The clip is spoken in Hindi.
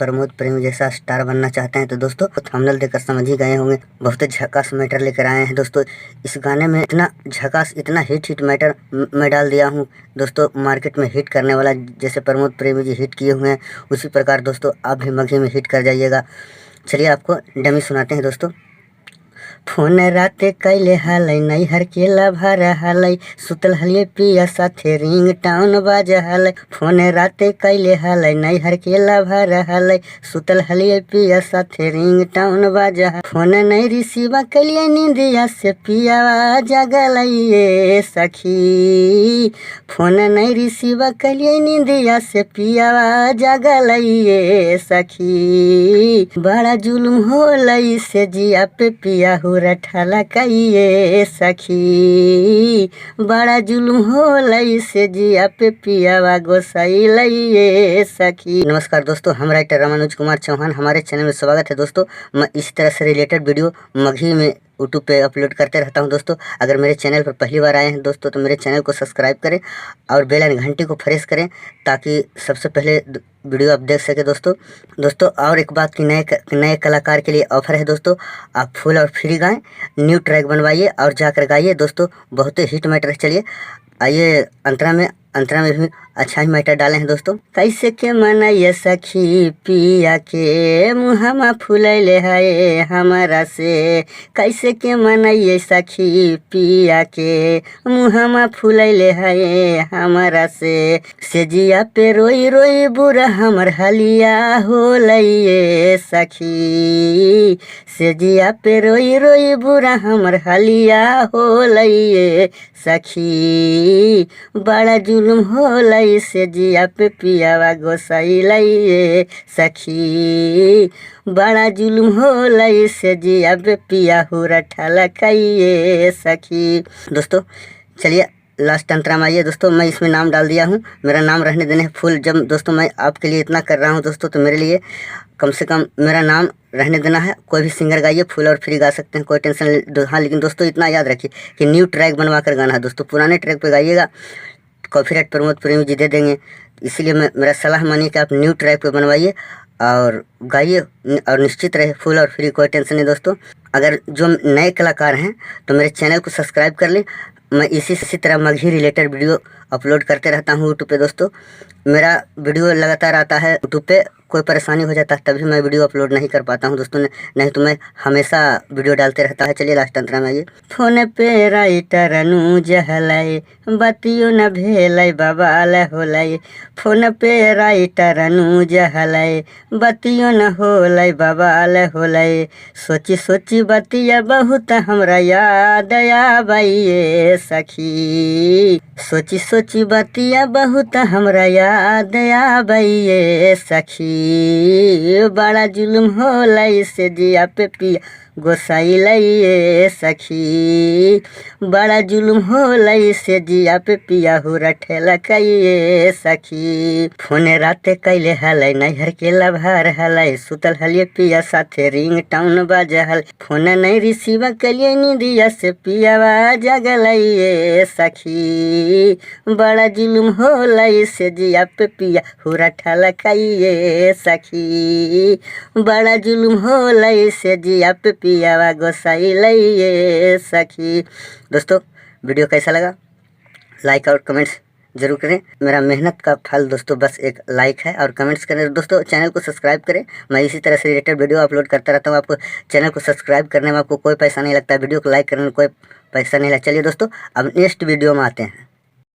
प्रमोद प्रेमी जैसा स्टार बनना चाहते हैं तो दोस्तों थंबनेल देखकर समझ ही गए होंगे। बहुत झकास मैटर लेकर आए हैं दोस्तों। इस गाने में इतना झकास, इतना हिट मैटर मैं डाल दिया हूँ दोस्तों, मार्केट में हिट करने वाला। जैसे प्रमोद प्रेमी जी हिट किए हुए हैं उसी प्रकार दोस्तों आप भी मघी में हिट कर जाइएगा। चलिए आपको डमी सुनाते हैं दोस्तों। फोन राते कैले हालै नैहर के लभार हालै, सुतल हलिए पिया साथे रिंग टाउन बाज हालै। फोन राते कैले हालै नैहर के लभार हालै, सुतल हलिए पिया साथे रिंग टाउन बाज हालै। फोन नहीं रिसीव कैलिए नींदिया से पियावा जगलैये सखी, फोन नहीं रिसीव कैलिए नींदिया से पियावा जगलैये सखी। बड़ा जुलुम होलै से जिया पे पिया रठला कहिए सखी, बड़ा जुलुम होलै से जिया पे पियावा गोसाइले सखी। नमस्कार दोस्तों, हम राइटर रामानुज कुमार चौहान, हमारे चैनल में स्वागत है दोस्तों। मैं इस तरह से रिलेटेड वीडियो मघी में यूट्यूब पे अपलोड करते रहता हूं दोस्तों। अगर मेरे चैनल पर पहली बार आए हैं दोस्तों तो मेरे चैनल को सब्सक्राइब करें और बेल आइकन घंटी को प्रेस करें ताकि सबसे पहले वीडियो आप देख सके दोस्तों। और एक बात की नए कलाकार के लिए ऑफर है दोस्तों, आप फुल और फ्री गाएं, न्यू ट्रैक बनवाइए और जाकर गाइए दोस्तों, बहुत ही हिट मैटर है। चलिए आइए अंतरा में भी अच्छा ही मैटर डाले हैं दोस्तों। कैसे के मनाइए सखी पिया के मुहमा फुलैले है हमारा से, कैसे के मनाइए सखी पिया के मुहमा फुलैले है हमारा से जिया पे रोई रोई बुरा हमर हलिया होलैये सखी, से जिया पे रोई रोई बुरा हमर हलिया होलैये सखी। बड़ा जुलुम होलै से जिया पे पियावा गोसाइले सखी, बड़ा जुलुम होलै से जिया पे पिया रठला कहिए सखी। दोस्तों चलिए लास्ट अंतरा में आइए दोस्तों। मैं इसमें नाम डाल दिया हूँ, मेरा नाम रहने देने फुल। जब दोस्तों मैं आपके लिए इतना कर रहा हूँ दोस्तों तो मेरे लिए कम से कम मेरा नाम रहने देना है। कोई भी सिंगर गाइए, फुल और फ्री गा सकते हैं, कोई टेंशन। हाँ लेकिन दोस्तों इतना याद रखिए कि न्यू ट्रैक बनवा कर गाना है दोस्तों। पुराने ट्रैक पे गाइएगा कॉपीराइट प्रमोद प्रेमी जी दे देंगे, इसीलिए मेरा सलाह मानिए कि आप न्यू ट्रैक पे बनवाइए और गाइए और निश्चित रहे फुल और फ्री, कोई टेंशन नहीं दोस्तों। अगर जो नए कलाकार हैं तो मेरे चैनल को सब्सक्राइब कर लें। मैं इसी तरह मघी रिलेटेड वीडियो अपलोड करते रहता हूँ यूट्यूब पे दोस्तों। मेरा वीडियो लगातार आता है यूट्यूब पे, कोई परेशानी हो जाता है तभी मैं वीडियो अपलोड नहीं कर पाता हूँ दोस्तों, नहीं तो मैं हमेशा वीडियो डालते रहता है। चलिए लास्ट अंतरा में आइए। फोन पे राइटर अनुज हलै, बतियो न भेलै बवाल होलै, फोन पे राइटर अनुज हलै, बतियो न होलै बवाल होलै। सोची सोची बतिया बहुत हमरा याद आबैये सखी, सोची सोची बतिया बहुत हमरा याद आबैये सखी। बड़ा जुलुम होलै से जिया पे पिया गोसाइले सखी, बड़ा जुलुम होलै से जिया पे पिया रठला कहिए सखी। फोन राते कैले हलै नैहर के लभार हलै, सुतल हलिए पिया साथे रिंग टाउन बाज हलै। फोन नहीं रिसीव कैलिए नींदिया से पियावा जगलैये सखी, बड़ा जुलुम होलै से जिया पे पिया रठला कहिए सखी, बड़ा जुलुम होलै से जिया पे पियावा गोसाइले सखी। दोस्तों वीडियो कैसा लगा लाइक और कमेंट्स जरूर करें। मेरा मेहनत का फल दोस्तों बस एक लाइक है और कमेंट्स करें दोस्तों। चैनल को सब्सक्राइब करें, मैं इसी तरह से रिलेटेड वीडियो अपलोड करता रहता हूँ। आपको चैनल को सब्सक्राइब करने में आपको कोई पैसा नहीं लगता, वीडियो को लाइक करने में कोई पैसा नहीं लगता। चलिए दोस्तों अब नेक्स्ट वीडियो में आते हैं।